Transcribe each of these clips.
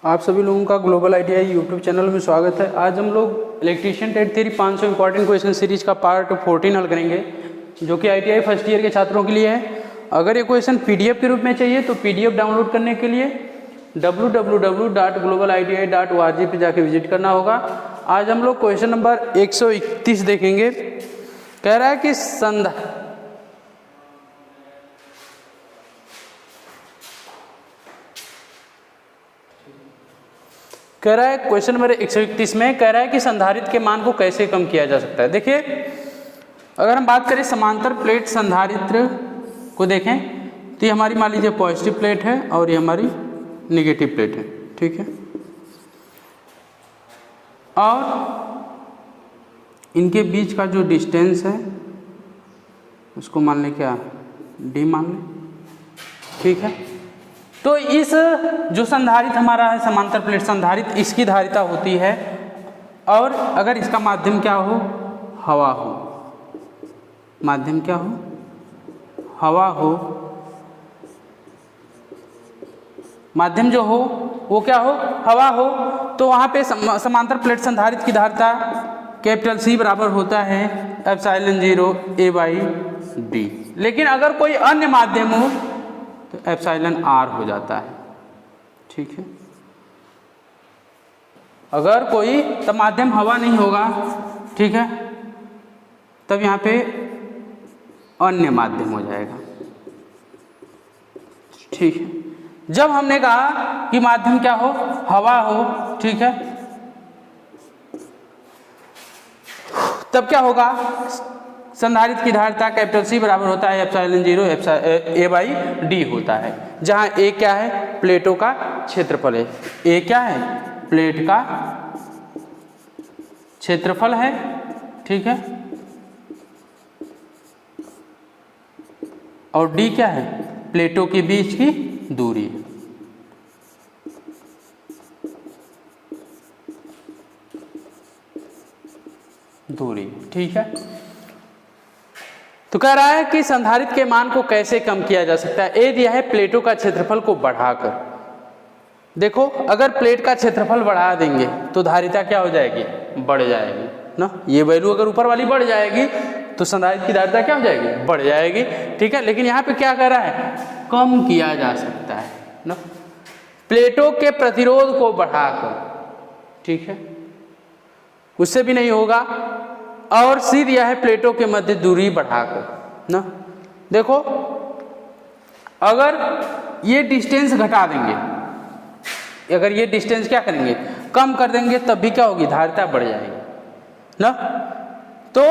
आप सभी लोगों का ग्लोबल आईटीआई यूट्यूब चैनल में स्वागत है। आज हम लोग इलेक्ट्रीशियन टेट थ्योरी 500 इंपॉर्टेंट क्वेश्चन सीरीज का पार्ट 14 हल करेंगे, जो कि आईटीआई फर्स्ट ईयर के छात्रों के लिए है। अगर ये क्वेश्चन पीडीएफ के रूप में चाहिए तो पीडीएफ डाउनलोड करने के लिए www.globaliti.org पे जाके विजिट करना होगा। आज हम लोग क्वेश्चन नंबर 131 देखेंगे। कह रहा है कि क्वेश्चन नंबर 131 में कह रहा है कि संधारित्र के मान को कैसे कम किया जा सकता है। देखिए, अगर हम बात करें समांतर प्लेट संधारित्र को देखें तो ये हमारी मान लीजिए पॉजिटिव प्लेट है और ये हमारी निगेटिव प्लेट है, ठीक है। और इनके बीच का जो डिस्टेंस है उसको मान लें क्या, डी मान लें, ठीक है। तो इस जो संधारित्र हमारा है समांतर प्लेट संधारित्र, इसकी धारिता होती है, और अगर इसका माध्यम क्या हो, हवा हो, माध्यम क्या हो, हवा हो, माध्यम जो हो वो क्या हो, हवा हो, तो वहाँ पे समांतर प्लेट संधारित्र की धारिता कैपिटल C बराबर होता है ε0 A/d। लेकिन अगर कोई अन्य माध्यम हो तो εr हो जाता है, ठीक है। अगर कोई तब माध्यम हवा नहीं होगा, ठीक है, तब यहाँ पे अन्य माध्यम हो जाएगा, ठीक है। जब हमने कहा कि माध्यम क्या हो, हवा हो, ठीक है, तब क्या होगा, संधारित्र की धारिता कैपिटल C बराबर होता है ε0 A/d होता है, जहां A क्या है, प्लेटों का क्षेत्रफल है। A क्या है, प्लेट का क्षेत्रफल है, ठीक है, और D क्या है, प्लेटों के बीच की दूरी है। दूरी, ठीक है। तो कह रहा है कि संधारित्र के मान को कैसे कम किया जा सकता है। ए दिया है प्लेटों का क्षेत्रफल को बढ़ाकर। देखो, अगर प्लेट का क्षेत्रफल बढ़ा देंगे तो धारिता क्या हो जाएगी, बढ़ जाएगी ना। ये वैल्यू अगर ऊपर वाली बढ़ जाएगी तो संधारित्र की धारिता क्या हो जाएगी, बढ़ जाएगी, ठीक है। लेकिन यहाँ पे क्या कह रहा है, कम किया जा सकता है ना, प्लेटों के प्रतिरोध को बढ़ाकर, ठीक है, उससे भी नहीं होगा। और सी दिया है प्लेटों के मध्य दूरी बढ़ाकर ना। देखो, अगर ये डिस्टेंस घटा देंगे, अगर ये डिस्टेंस क्या करेंगे, कम कर देंगे, तब भी क्या होगी, धारिता बढ़ जाएगी ना। तो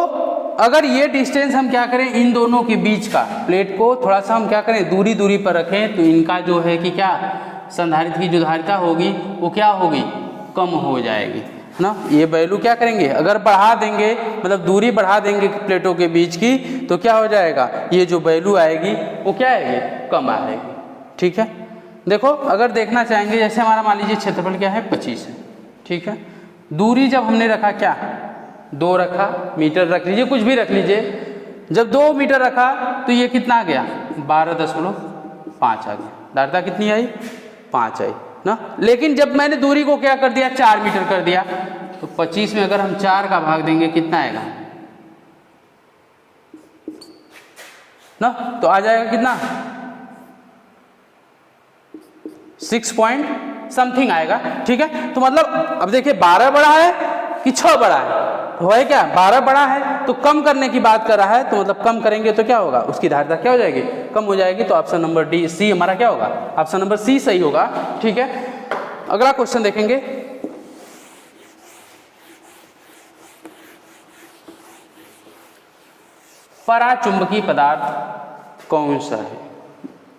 अगर ये डिस्टेंस हम क्या करें, इन दोनों के बीच का, प्लेट को थोड़ा सा हम क्या करें, दूरी पर रखें, तो इनका जो है कि क्या, संधारित्र की जो धारिता होगी वो क्या होगी, कम हो जाएगी ना। ये वैल्यू क्या करेंगे, अगर बढ़ा देंगे, मतलब दूरी बढ़ा देंगे प्लेटों के बीच की, तो क्या हो जाएगा, ये जो वैल्यू आएगी वो क्या आएगी, कम आएगी, ठीक है। देखो, अगर देखना चाहेंगे, जैसे हमारा मान लीजिए क्षेत्रफल क्या है, 25 है, ठीक है। दूरी जब हमने रखा क्या, 2 रखा, मीटर रख लीजिए, कुछ भी रख लीजिए। जब 2 मीटर रखा तो ये कितना आ गया, 12.5 आ गया, धारिता कितनी आई, 5 आई ना। लेकिन जब मैंने दूरी को क्या कर दिया, 4 मीटर कर दिया, तो 25 में अगर हम 4 का भाग देंगे कितना आएगा ना, तो आ जाएगा कितना, 6 पॉइंट समथिंग आएगा, ठीक है। तो मतलब अब देखिए, 12 बड़ा है कि 6 बड़ा है, तो है क्या, 12 बड़ा है, तो कम करने की बात कर रहा है, तो मतलब कम करेंगे तो क्या होगा, उसकी धारिता क्या हो जाएगी, कम हो जाएगी। तो ऑप्शन नंबर डी, सी हमारा क्या होगा, ऑप्शन नंबर सी सही होगा, ठीक है। अगला क्वेश्चन देखेंगे। पराचुंबकीय पदार्थ कौन सा है।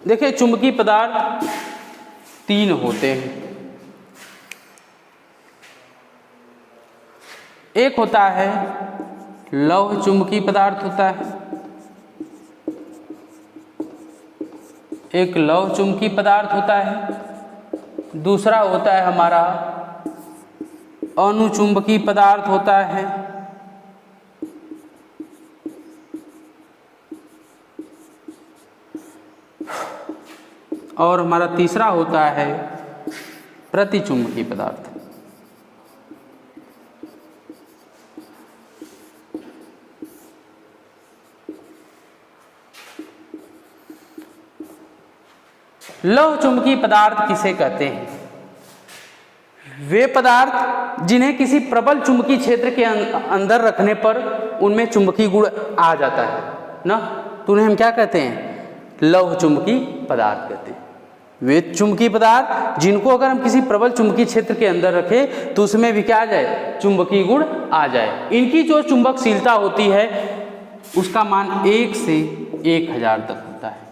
देखिए, चुंबकीय पदार्थ 3 होते हैं। एक होता है लौह चुंबकीय पदार्थ होता है, एक लौह चुंबकीय पदार्थ होता है। दूसरा होता है हमारा अनुचुंबकीय पदार्थ होता है। और हमारा तीसरा होता है प्रतिचुंबकीय पदार्थ। लौह चुंबकीय पदार्थ किसे कहते हैं? वे पदार्थ जिन्हें किसी प्रबल चुंबकीय क्षेत्र के अंदर रखने पर उनमें चुंबकीय गुण आ जाता है ना, तो उन्हें हम क्या कहते हैं? लौह चुंबकीय पदार्थ कहते हैं। वे चुंबकीय पदार्थ जिनको अगर हम किसी प्रबल चुंबकीय क्षेत्र के अंदर रखें तो उसमें भी क्या आ जाए? चुंबकीय गुण आ जाए। इनकी जो चुंबकशीलता होती है उसका मान 1 से 1000 तक होता है।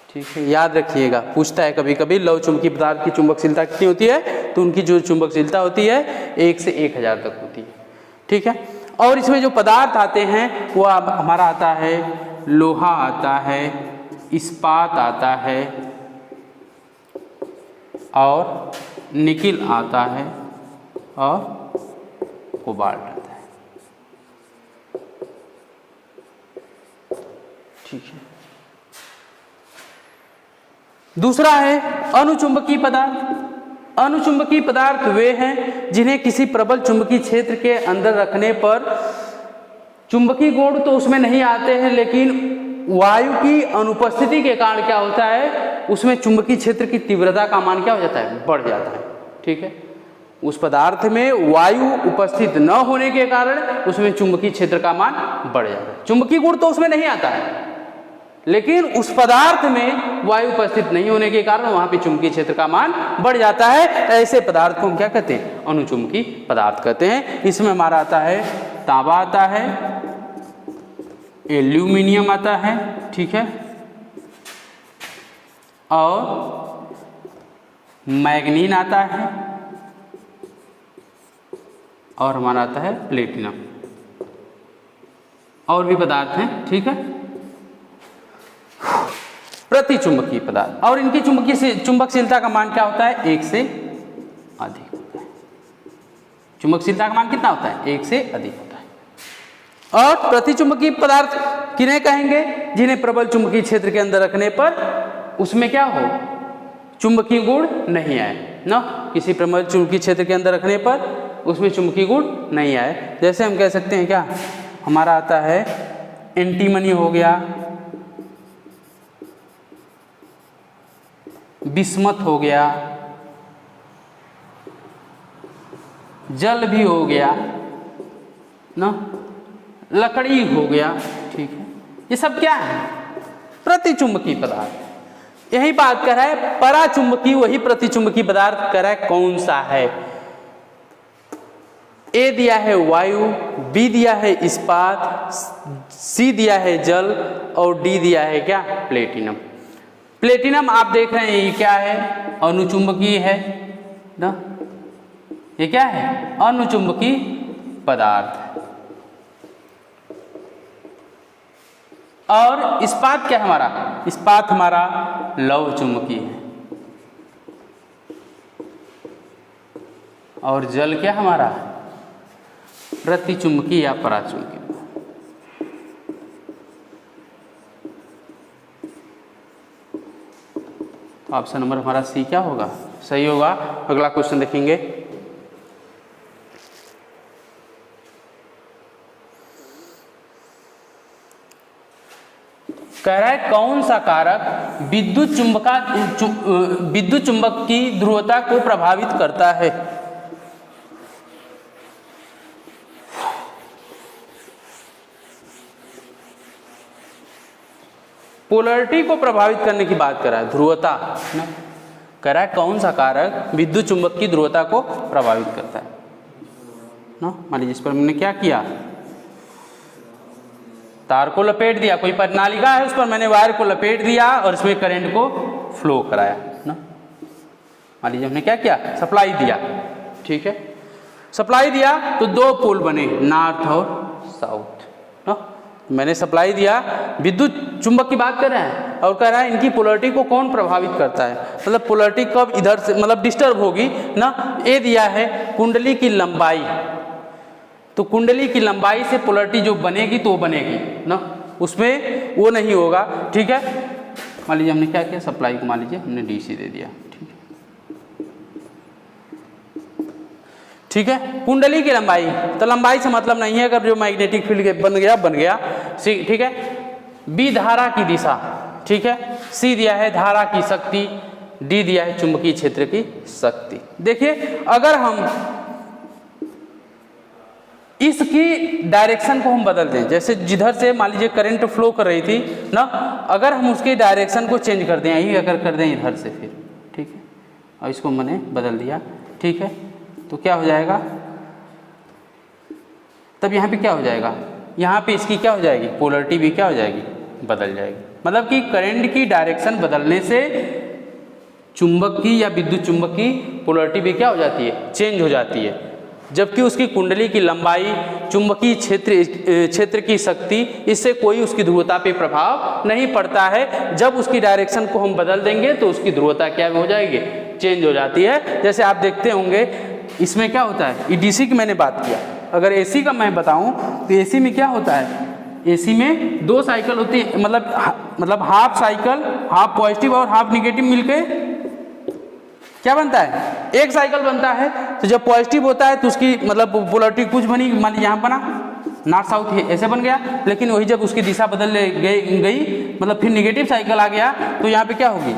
ठीक है, याद रखिएगा, पूछता है कभी कभी लौह चुंबकीय पदार्थ की चुंबकशीलता कितनी होती है, तो उनकी जो चुंबकशीलता होती है 1 से 1000 तक होती है। ठीक है, और इसमें जो पदार्थ आते हैं वो हमारा आता है लोहा आता है, इस्पात आता है और निकिल आता है और कोबाल्ट आता है। ठीक है, दूसरा है अनुचुंबकीय पदार्थ। अनुचुंबकीय पदार्थ वे हैं जिन्हें किसी प्रबल चुंबकीय क्षेत्र के अंदर रखने पर चुंबकीय गुण तो उसमें नहीं आते हैं, लेकिन वायु की अनुपस्थिति के कारण क्या होता है, उसमें चुंबकीय क्षेत्र की तीव्रता का मान क्या हो जाता है? बढ़ जाता है। ठीक है, उस पदार्थ में वायु उपस्थित न होने के कारण उसमें चुंबकीय क्षेत्र का मान बढ़ जाता है। चुंबकीय गुण तो उसमें नहीं आता है, लेकिन उस पदार्थ में वायु उपस्थित नहीं होने के कारण वहां पे चुंबकीय क्षेत्र का मान बढ़ जाता है। ऐसे पदार्थ को हम क्या कहते हैं? अनुचुंबकीय पदार्थ कहते हैं। इसमें हमारा आता है तांबा आता है, एल्यूमिनियम आता है, ठीक है, और मैग्नीन आता है और हमारा आता है प्लेटिनम, और भी पदार्थ हैं। ठीक है, प्रतिचुंबकीय पदार्थ, और इनकी चुंबकशीलता का मान क्या होता है? 1 से अधिक होता है। चुंबकशीलता का मान कितना होता है? 1 से अधिक होता है। और प्रतिचुंबकीय पदार्थ किन्हें कहेंगे? जिन्हें प्रबल चुंबकीय क्षेत्र के अंदर रखने पर उसमें क्या हो? चुंबकीय गुण नहीं आए ना, किसी प्रबल चुंबकीय क्षेत्र के अंदर रखने पर उसमें चुंबकीय गुण नहीं आए। जैसे हम कह सकते हैं क्या, हमारा आता है एंटीमनी हो गया, बिस्मथ हो गया, जल भी हो गया ना, लकड़ी हो गया। ठीक है, ये सब क्या है? प्रतिचुंबकीय पदार्थ। यही बात कर रहा है पराचुंबकीय, वही प्रतिचुंबकीय पदार्थ कर रहा है कौन सा है। ए दिया है वायु, बी दिया है इस्पात, सी दिया है जल और डी दिया है क्या? प्लेटिनम। प्लेटिनम आप देख रहे हैं ये क्या है? अनुचुंबकीय है ना, ये क्या है? अनुचुंबकीय पदार्थ। और इस्पात क्या है हमारा? इस्पात हमारा लौह चुंबकीय है। और जल क्या हमारा? प्रतिचुंबकीय या पराचुंबकीय। तो ऑप्शन नंबर हमारा सी क्या होगा? सही होगा। अगला क्वेश्चन देखेंगे। कह रहा है कौन सा कारक विद्युत चुंबक की ध्रुवता को प्रभावित करता है? पोलरिटी को प्रभावित करने की बात कर रहा है, ध्रुवता ना। कह रहा है कौन सा कारक विद्युत चुंबक की ध्रुवता को प्रभावित करता है ना। मान लीजिए इस पर मैंने क्या किया, तार को लपेट दिया, कोई प्रणालिका है उस पर मैंने वायर को लपेट दिया और इसमें करंट को फ्लो कराया ना। मान लीजिए हमने क्या किया, सप्लाई दिया। ठीक है, सप्लाई दिया तो दो पोल बने, नॉर्थ और साउथ ना। मैंने सप्लाई दिया, विद्युत चुंबक की बात कर रहे हैं और कह रहा है इनकी पोलरिटी को कौन प्रभावित करता है, मतलब पोलरिटी कब इधर से मतलब डिस्टर्ब होगी ना। ए दिया है कुंडली की लंबाई, तो कुंडली की लंबाई से पोलरिटी जो बनेगी तो वो बनेगी ना, उसमें वो नहीं होगा। ठीक है, मान लीजिए हमने क्या किया, सप्लाई को मान लीजिए हमने डीसी दे दिया। ठीक है, ठीक है। कुंडली की लंबाई, तो लंबाई से मतलब नहीं है, अगर जो मैग्नेटिक फील्ड बन गया ठीक है। बी धारा की दिशा, ठीक है। सी दिया है धारा की शक्ति, डी दिया है चुंबकीय क्षेत्र की शक्ति। देखिए अगर हम इसकी डायरेक्शन को हम बदल दें, जैसे जिधर से मान लीजिए करंट फ्लो कर रही थी ना, अगर हम उसके डायरेक्शन को चेंज कर दें, यही अगर कर दें इधर से फिर, ठीक है, और इसको मैंने बदल दिया, ठीक है, तो क्या हो जाएगा, तब यहाँ पे क्या हो जाएगा, यहाँ पे इसकी क्या हो जाएगी, पोलरिटी भी क्या हो जाएगी, बदल जाएगी। मतलब कि करंट की डायरेक्शन बदलने से चुंबक की या विद्युत चुंबक की पोलरिटी भी क्या हो जाती है, चेंज हो जाती है। जबकि उसकी कुंडली की लंबाई, चुंबकीय क्षेत्र की शक्ति, इससे कोई उसकी ध्रुवता पे प्रभाव नहीं पड़ता है। जब उसकी डायरेक्शन को हम बदल देंगे तो उसकी ध्रुवता क्या हो जाएगी, चेंज हो जाती है। जैसे आप देखते होंगे इसमें क्या होता है, ये डीसी की मैंने बात किया, अगर एसी का मैं बताऊं तो एसी में क्या होता है, एसी में 2 साइकिल होती है, मतलब हाफ साइकिल, हाफ पॉजिटिव और हाफ निगेटिव मिलके क्या बनता है, एक साइकिल बनता है। तो जब पॉजिटिव होता है तो उसकी मतलब पोलरिटी कुछ बनी, मान लीजिए यहाँ बना नॉर्थ साउथ ऐसे बन गया, लेकिन वही जब उसकी दिशा बदल गई मतलब फिर निगेटिव साइकिल आ गया तो यहाँ पे क्या होगी,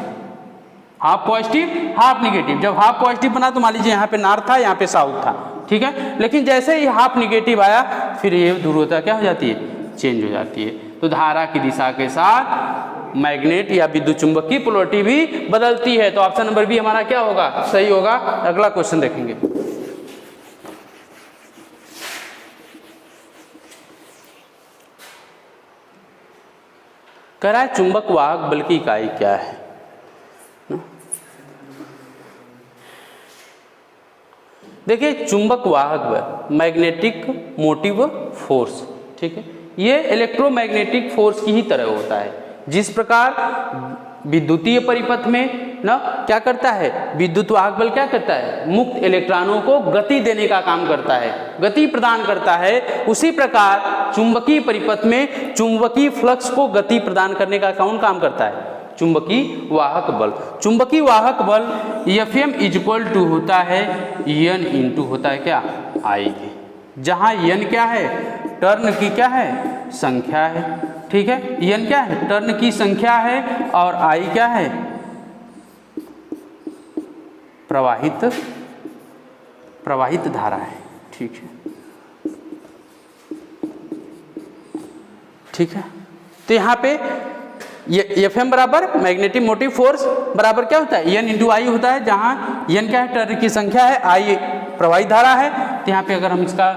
हाफ पॉजिटिव हाफ निगेटिव। जब हाफ पॉजिटिव बना तो मान लीजिए यहाँ पे नॉर्थ था, यहाँ पे साउथ था, ठीक है, लेकिन जैसे ही हाफ निगेटिव आया फिर ये ध्रुवता क्या हो जाती है, चेंज हो जाती है। तो धारा की दिशा के साथ मैग्नेट या विद्युत चुंबक की पोलरिटी भी बदलती है। तो ऑप्शन नंबर बी हमारा क्या होगा, सही होगा। अगला क्वेश्चन देखेंगे। कह रहा है चुंबक वाहक बल की इकाई क्या है। देखिए चुंबक वाहक बल, मैग्नेटिक मोटिव फोर्स, ठीक है, ये इलेक्ट्रोमैग्नेटिक फोर्स की ही तरह होता है। जिस प्रकार विद्युतीय परिपथ में ना क्या करता है, विद्युत वाहक बल क्या करता है, मुक्त इलेक्ट्रॉनों को गति देने का काम करता है, गति प्रदान करता है। उसी प्रकार चुंबकीय परिपथ में चुंबकीय फ्लक्स को गति प्रदान करने का कौन काम करता है, चुंबकीय वाहक बल। चुंबकीय वाहक बल Fm इक्वल टू होता है N इंटू होता है क्या, I, जहाँ N क्या है, टर्न की क्या है, संख्या है, ठीक है, N क्या है, टर्न की संख्या है, और I क्या है, प्रवाहित धारा है, ठीक है, ठीक है। तो यहाँ पे Fm बराबर मैग्नेटिक मोटिव फोर्स बराबर क्या होता है, N इंटू आई होता है, जहाँ N क्या है, टर्न की संख्या है, I प्रवाहित धारा है। तो यहाँ पे अगर हम इसका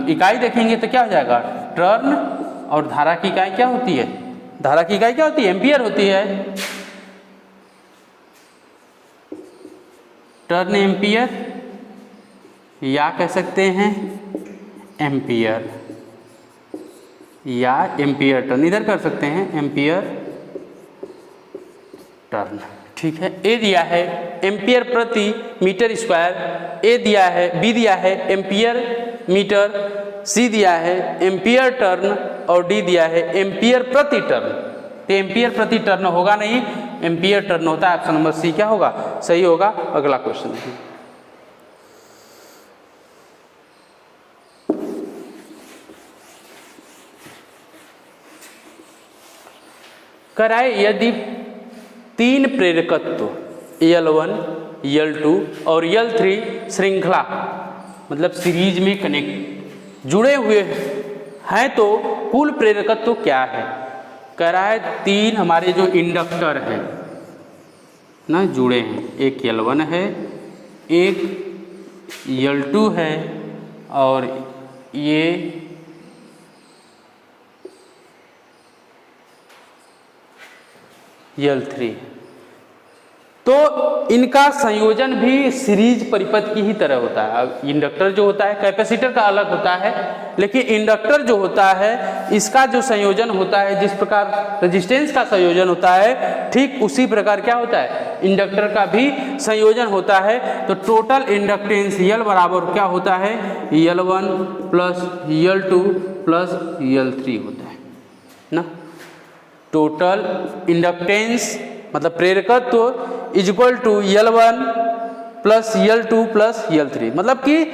इकाई देखेंगे तो क्या हो जाएगा, टर्न, और धारा की इकाई क्या होती है, धारा की इकाई क्या होती है, एम्पियर होती है। टर्न एम्पियर या कह सकते हैं एम्पियर, या एम्पियर टर्न, इधर कर सकते हैं एम्पियर टर्न, ठीक है। ए दिया है एम्पियर प्रति मीटर स्क्वायर, ए दिया है, बी दिया है एम्पियर मीटर, सी दिया है एम्पियर टर्न, और डी दिया है एम्पियर प्रति टर्न। तो एम्पियर प्रति टर्न होगा नहीं, एम्पियर टर्न होता है। ऑप्शन नंबर सी क्या होगा, सही होगा। अगला क्वेश्चन देखिए। कराए यदि 3 प्रेरकत्व L1, L2 और L3 श्रृंखला मतलब सीरीज में कनेक्ट जुड़े हुए हैं तो कुल प्रेरकत्व क्या है। कह रहा है 3 हमारे जो इंडक्टर हैं ना जुड़े हैं, एक L1 है, एक L2 है, और ये L3, तो इनका संयोजन भी सीरीज परिपथ की ही तरह होता है। इंडक्टर जो होता है, कैपेसिटर का अलग होता है, लेकिन इंडक्टर जो होता है इसका जो संयोजन होता है, जिस प्रकार रेजिस्टेंस का संयोजन होता है, ठीक उसी प्रकार क्या होता है, इंडक्टर का भी संयोजन होता है। तो टोटल इंडक्टेंस L बराबर क्या होता है, L1 plus L2 plus L3 होता है ना। टोटल इंडक्टेंस मतलब प्रेरकत्व equal to L1 plus L2 plus L3, मतलब कि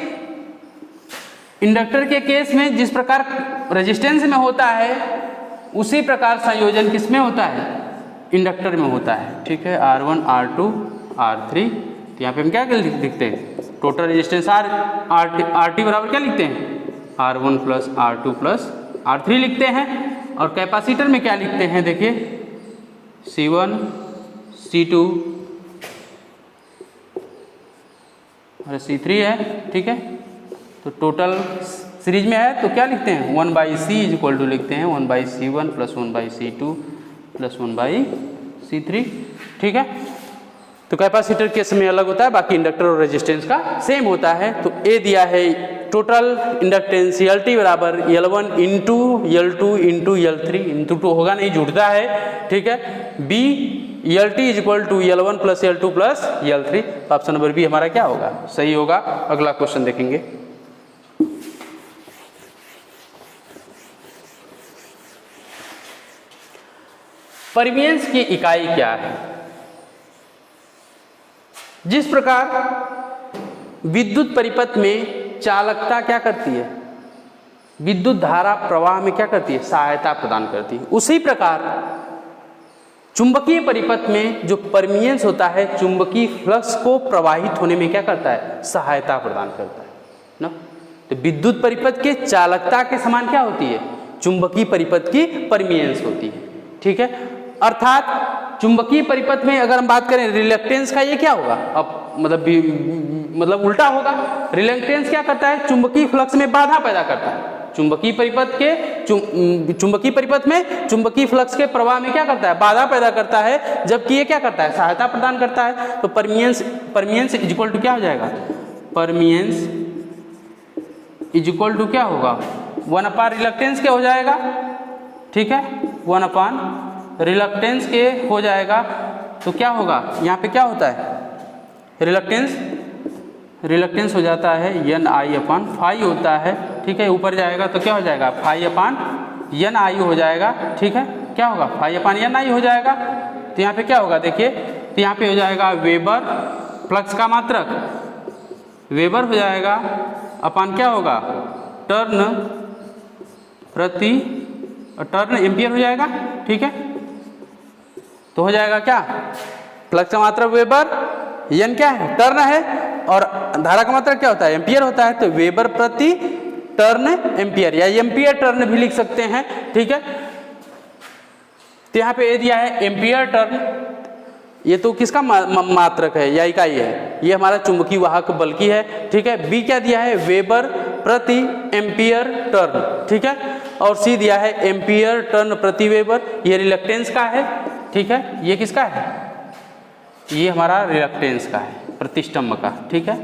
इंडक्टर के केस में जिस प्रकार रेजिस्टेंस में होता है उसी प्रकार संयोजन किस में होता है, इंडक्टर में होता है। ठीक है, R1 R2 R3, तो यहाँ पे हम क्या लिखते हैं, टोटल रेजिस्टेंस RT बराबर क्या लिखते हैं, R1 plus R2 plus R3 लिखते हैं। और कैपेसिटर में क्या लिखते हैं, देखिए C1 C2 और C3 है। ठीक है, तो टोटल सीरीज में है तो क्या लिखते हैं, 1/C इज इक्वल टू लिखते हैं 1/C1 plus 1/C2 plus 1/C3। ठीक है, तो कैपेसिटर केस में अलग होता है, बाकी इंडक्टर और रेजिस्टेंस का सेम होता है। तो ए दिया है टोटल इंडक्टेंस LT बराबर L1 into L2 into L3 into 2 होगा नहीं, जुड़ता है। ठीक है, B LT is equal to L1 plus L2 plus L3, तो ऑप्शन नंबर बी हमारा क्या होगा, सही होगा। अगला क्वेश्चन देखेंगे। परमियंस की इकाई क्या है। जिस प्रकार विद्युत परिपथ में चालकता क्या करती है, विद्युत धारा प्रवाह में क्या करती है, सहायता प्रदान करती है, उसी प्रकार चुंबकीय परिपथ में जो परमियंस होता है चुंबकीय फ्लक्स को प्रवाहित होने में क्या करता है, सहायता प्रदान करता है ना। तो विद्युत परिपथ के चालकता के समान क्या होती है, चुंबकीय परिपथ की परमियंस होती है। ठीक है, अर्थात चुंबकीय परिपथ में अगर हम बात करें रिलक्टेंस का, ये क्या होगा, अब मतलब उल्टा होगा। रिलक्टेंस क्या करता है, चुंबकीय फ्लक्स में बाधा पैदा करता है। चुंबकीय परिपथ में चुंबकीय फ्लक्स के प्रवाह में क्या करता है, बाधा पैदा करता है, जबकि ये क्या करता है, सहायता प्रदान करता है। तो परमियंस इज इक्वल टू क्या हो जाएगा, परमियंस इज इक्वल टू क्या होगा, 1/, रिलक्टेंस क्या हो जाएगा। ठीक है, 1/, रिलक्टेंस के हो जाएगा। तो क्या होगा, यहाँ पे क्या होता है, रिलक्टेंस हो जाता है Ni/φ होता है। ठीक है, ऊपर जाएगा तो क्या हो जाएगा, φ/Ni हो जाएगा। ठीक है, क्या होगा, φ/Ni हो जाएगा। तो यहाँ पे क्या होगा, देखिए, तो यहाँ पे हो जाएगा वेबर, फ्लक्स का मात्रक वेबर हो जाएगा, अपान क्या होगा, टर्न एम्पियर हो जाएगा। ठीक है, तो हो जाएगा क्या, फ्लक्स का मात्रक वेबर, एन क्या है, टर्न है, और धारा का मात्रक क्या होता है, एम्पियर होता है। तो वेबर प्रति टर्न एम्पियर या एम्पियर टर्न भी लिख सकते हैं। ठीक है, तो यहाँ पे ए दिया है एम्पियर टर्न, ये तो किसका मात्रक है या इकाई है, ये हमारा चुंबकीय वाहक बल की है। ठीक है, बी क्या दिया है, वेबर प्रति एम्पियर टर्न। ठीक है, और सी दिया है एम्पियर टर्न प्रति वेबर, ये रिलक्टेंस का है। ठीक है, ये किसका है, ये हमारा रिलक्टेंस का है, प्रतिष्ठम्भ का। ठीक है,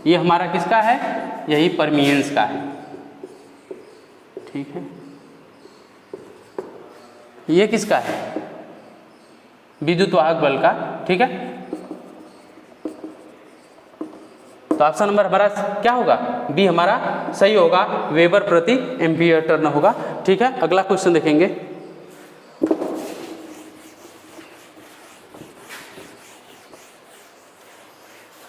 ये हमारा किसका है, यही परमियंस का है। ठीक है, ये किसका है, विद्युत वाहक बल का। ठीक है, तो ऑप्शन नंबर हमारा क्या होगा, बी हमारा सही होगा, वेबर प्रति एम्पियर टर्न होगा। ठीक है, अगला क्वेश्चन देखेंगे।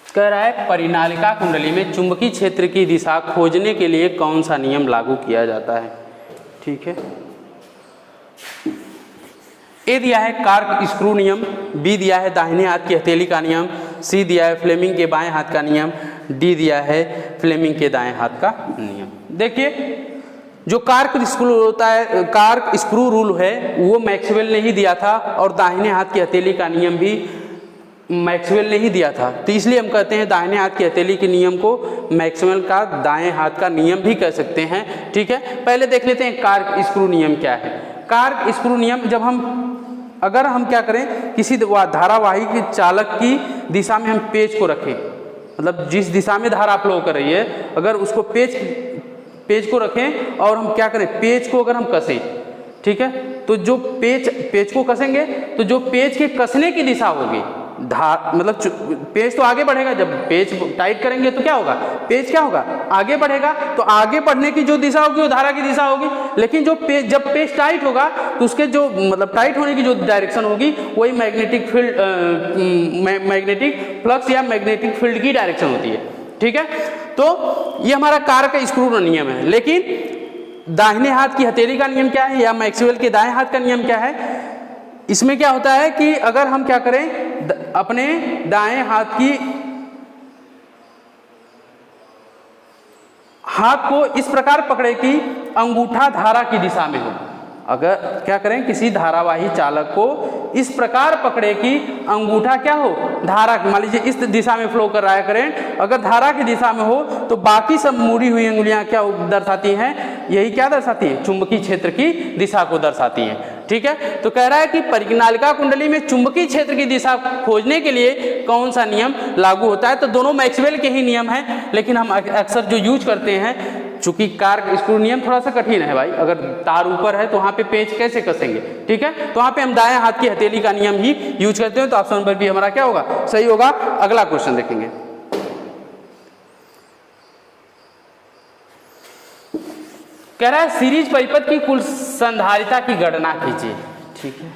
कह रहा है परिनालिका कुंडली में चुंबकीय क्षेत्र की दिशा खोजने के लिए कौन सा नियम लागू किया जाता है। ठीक है, ए दिया है कार्क स्क्रू नियम, बी दिया है दाहिने हाथ की हथेली का नियम, सी दिया है फ्लेमिंग के बाएं हाथ का नियम, डी दिया है फ्लेमिंग के दाएं हाथ का नियम। देखिए, जो कार्क स्क्रू होता है, कार्क स्क्रू रूल है, वो मैक्सवेल ने ही दिया था, और दाहिने हाथ की हथेली का नियम भी मैक्सवेल ने ही दिया था। तो इसलिए हम कहते हैं दाहिने हाथ की हथेली के नियम को मैक्सवेल का दाएं हाथ का नियम भी कह सकते हैं। ठीक है, पहले देख लेते हैं कार्क स्क्रू नियम क्या है। कार्क स्क्रू नियम, जब अगर हम क्या करें, किसी धारावाही के चालक की दिशा में हम पेच को रखें, मतलब जिस दिशा में धारा फ्लो कर रही है, अगर उसको पेच को रखें और हम क्या करें, पेच को अगर हम कसें, ठीक है, तो जो पेच को कसेंगे तो जो पेच के कसने की दिशा होगी, मतलब पेच तो आगे बढ़ेगा, जब पेच टाइट करेंगे तो क्या होगा, पेच क्या होगा, आगे बढ़ेगा, तो आगे बढ़ने की जो दिशा होगी वो धारा की दिशा होगी। लेकिन जब पेच टाइट होगा तो उसके जो मतलब टाइट होने की जो डायरेक्शन होगी वही मैग्नेटिक फ्लक्स या मैग्नेटिक फील्ड की डायरेक्शन होती है। ठीक है। तो ये हमारा कार का स्क्रू नियम है। लेकिन दाहिने हाथ की हथेली का नियम क्या है, या मैक्सवेल के दाएं हाथ का नियम क्या है? इसमें क्या होता है कि अगर हम क्या करें, अपने दाएं हाथ को इस प्रकार पकड़े कि अंगूठा धारा की दिशा में हो। अगर क्या करें, किसी धारावाही चालक को इस प्रकार पकड़े कि अंगूठा क्या हो, धारा, मान लीजिए इस दिशा में फ्लो कर रहा है करंट, अगर धारा की दिशा में हो तो बाकी सब मुड़ी हुई अंगुलियां क्या दर्शाती हैं, यही क्या दर्शाती है, चुंबकीय क्षेत्र की दिशा को दर्शाती हैं। ठीक है। तो कह रहा है कि परिनालिका कुंडली में चुंबकीय क्षेत्र की दिशा खोजने के लिए कौन सा नियम लागू होता है? तो दोनों मैक्सवेल के ही नियम हैं, लेकिन हम अक्सर जो यूज करते हैं, चूंकि कार स्क्रू नियम थोड़ा सा कठिन है भाई, अगर तार ऊपर है तो वहां पे पेंच कैसे कसेंगे, ठीक है, तो वहां पे हम दाएं हाथ की हथेली का नियम ही यूज करते हैं। तो ऑप्शन नंबर बी हमारा क्या होगा, सही होगा। अगला क्वेश्चन देखेंगे। कह रहा है सीरीज परिपथ की कुल संधारिता की गणना कीजिए। ठीक है,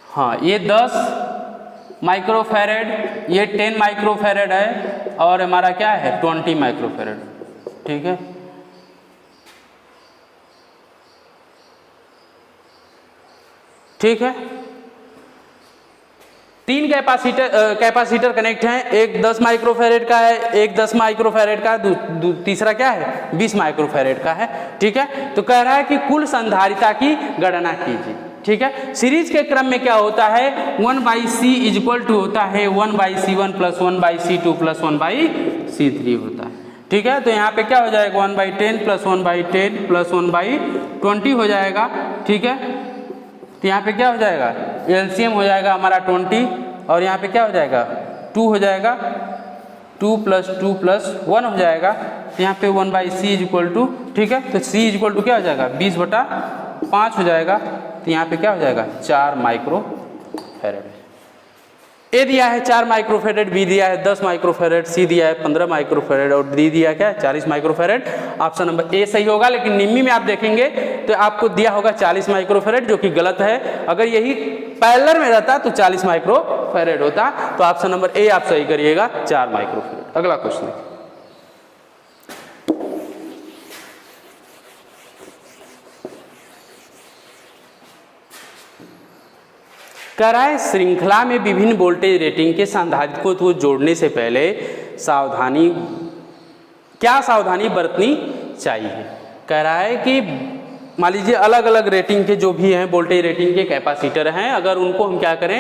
हाँ, ये 10 माइक्रोफैरेड, ये 10 माइक्रोफैरेड है, और हमारा क्या है 20 माइक्रोफैरेड। ठीक है, ठीक है। 3 कैपेसिटर कनेक्ट हैं, एक 10 माइक्रोफैरेड का है, एक 10 माइक्रोफैरेड का है, तीसरा क्या है 20 माइक्रोफैरेड का है। ठीक है, तो कह रहा है कि कुल संधारिता की गणना कीजिए। ठीक है, सीरीज के क्रम में क्या होता है, 1/c इज इक्वल टू होता है 1/c1 plus 1/c2 plus 1/c3 होता है। ठीक है, तो यहाँ पे क्या हो जाएगा 1/10 प्लस 1/10 प्लस 1/20 हो जाएगा। ठीक है, तो यहाँ पे क्या हो जाएगा, एलसीएम हो जाएगा हमारा 20, और यहाँ पे क्या हो जाएगा 2 हो जाएगा, 2 प्लस 2 प्लस 1 हो जाएगा। तो यहाँ पे 1/c इज इक्वल टू, ठीक है, तो c इज इक्वल टू क्या हो जाएगा 20/5 हो जाएगा। तो यहाँ पे क्या हो जाएगा 4 माइक्रोफैरेड। ए दिया है 4 माइक्रोफैरेड, बी दिया है 10 माइक्रोफैरेड, सी दिया है 15 माइक्रोफैरेड, और डी दिया क्या है 40 माइक्रोफैरेड। ऑप्शन नंबर ए सही होगा। लेकिन निम्मी में आप देखेंगे तो आपको दिया होगा 40 माइक्रोफैरेड, जो कि गलत है। अगर यही पैरेलल में रहता तो 40 माइक्रोफैरेड होता। तो ऑप्शन नंबर ए आप सही करिएगा, 4 माइक्रोफैरेड। अगला क्वेश्चन, कह रहा है श्रृंखला में विभिन्न वोल्टेज रेटिंग के संधारित्र को जोड़ने से पहले क्या सावधानी बरतनी चाहिए। कह रहा है कि मान लीजिए अलग अलग रेटिंग के जो भी हैं वोल्टेज रेटिंग के कैपेसिटर हैं, अगर उनको हम क्या करें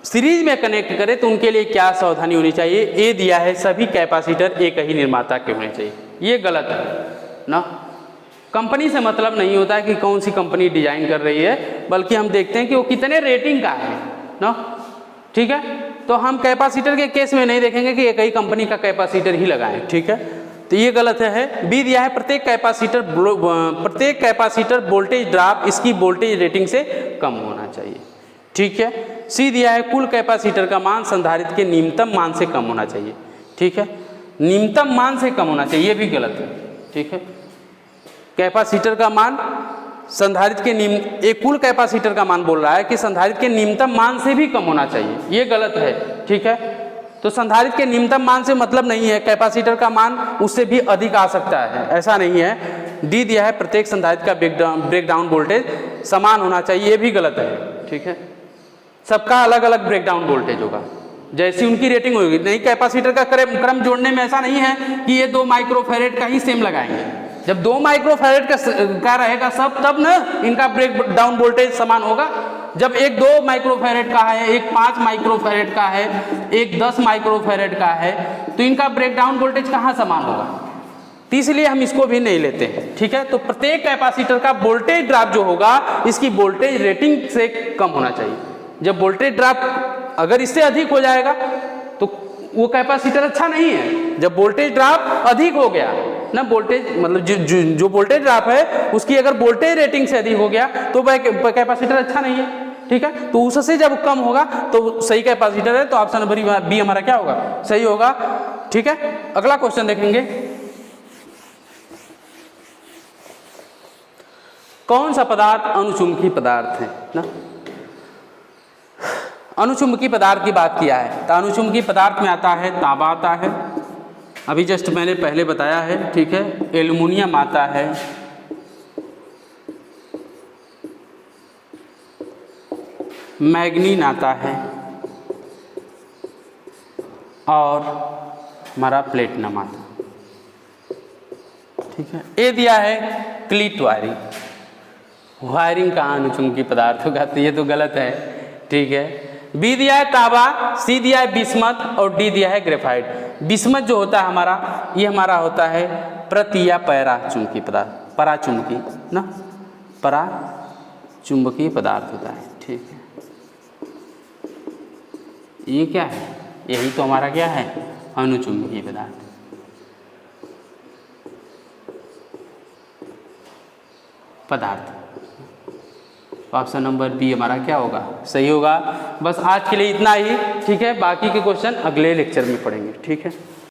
सीरीज में कनेक्ट करें तो उनके लिए क्या सावधानी होनी चाहिए। ए दिया है सभी कैपेसिटर एक ही निर्माता के होने चाहिए, ये गलत है ना। कंपनी से मतलब नहीं होता है कि कौन सी कंपनी डिजाइन कर रही है, बल्कि हम देखते हैं कि वो कितने रेटिंग का है ना। ठीक है, तो हम कैपेसिटर के केस में नहीं देखेंगे कि एक ही कंपनी का कैपेसिटर ही लगाएं। ठीक है, तो ये गलत है। बी दिया है प्रत्येक कैपेसिटर वोल्टेज ड्रॉप इसकी वोल्टेज रेटिंग से कम होना चाहिए। ठीक है, सी दिया है कुल कैपेसिटर का मान संधारित्र के न्यूनतम मान से कम होना चाहिए। ठीक है, न्यूनतम मान से कम होना चाहिए, ये भी गलत है। ठीक है, कैपेसिटर का मान संधारित्र के कुल कैपेसिटर का मान बोल रहा है कि संधारित्र के न्यूनतम मान से भी कम होना चाहिए, ये गलत है। ठीक है, तो संधारित्र के न्यूनतम मान से मतलब नहीं है कैपेसिटर का मान उससे भी अधिक आ सकता है, ऐसा नहीं है। डी दिया है प्रत्येक संधारित्र का ब्रेकडाउन वोल्टेज समान होना चाहिए, ये भी गलत है। ठीक है, सबका अलग अलग ब्रेकडाउन वोल्टेज होगा, जैसी उनकी रेटिंग होगी। नहीं, कैपेसिटर का क्रम जोड़ने में ऐसा नहीं है कि ये 2 माइक्रोफैरेड का ही सेम लगाएंगे। जब 2 माइक्रोफैरेड का रहेगा सब, तब ना इनका ब्रेक डाउन वोल्टेज समान होगा। जब एक 2 माइक्रोफैरेड का है, एक 5 माइक्रोफैरेड का है, एक 10 माइक्रोफैरेड का है, तो इनका ब्रेक डाउन वोल्टेज कहाँ समान होगा, तो इसलिए हम इसको भी नहीं लेते हैं। ठीक है, तो प्रत्येक कैपेसिटर का वोल्टेज ड्रॉप जो होगा इसकी वोल्टेज रेटिंग से कम होना चाहिए। जब वोल्टेज ड्रॉप अगर इससे अधिक हो जाएगा तो वो कैपेसिटर अच्छा नहीं है। जब वोल्टेज ड्रॉप अधिक हो गया ना, वोल्टेज मतलब जो वोल्टेज ड्रॉप है उसकी अगर वोल्टेज रेटिंग से अधिक हो गया तो वह कैपेसिटर अच्छा नहीं है। ठीक है, तो उससे जब कम होगा तो सही कैपेसिटर है। तो ऑप्शन नंबर बी हमारा क्या होगा, सही होगा। ठीक है, अगला क्वेश्चन देखेंगे। कौन सा पदार्थ अनुचुंबकीय पदार्थ है ना। अणुचुंबकीय पदार्थ की बात किया है, तो अणुचुंबकीय पदार्थ में आता है तांबा आता है, अभी जस्ट मैंने पहले बताया है, ठीक है। एल्युमिनियम आता है, मैग्नीन आता है और हमारा प्लेटिनम आता है, ठीक है। ए दिया है क्लीट वायरिंग, वायरिंग कहाँ अणुचुंबकीय पदार्थ होगा, तो ये तो गलत है, ठीक है। बी दिया है तांबा, सी दिया है बिस्मथ और डी दिया है ग्रेफाइट। बिस्मथ जो होता है हमारा, ये हमारा होता है प्रति या पैराचुंबकीय पदार्थ, पराचुंबकीय ना, पराचुंबकीय पदार्थ होता है, ठीक है। ये क्या है, यही तो हमारा क्या है, अणुचुंबकीय पदार्थ। पदार्थ, ऑप्शन नंबर बी हमारा क्या होगा, सही होगा। बस आज के लिए इतना ही, ठीक है। बाकी के क्वेश्चन अगले लेक्चर में पढ़ेंगे, ठीक है।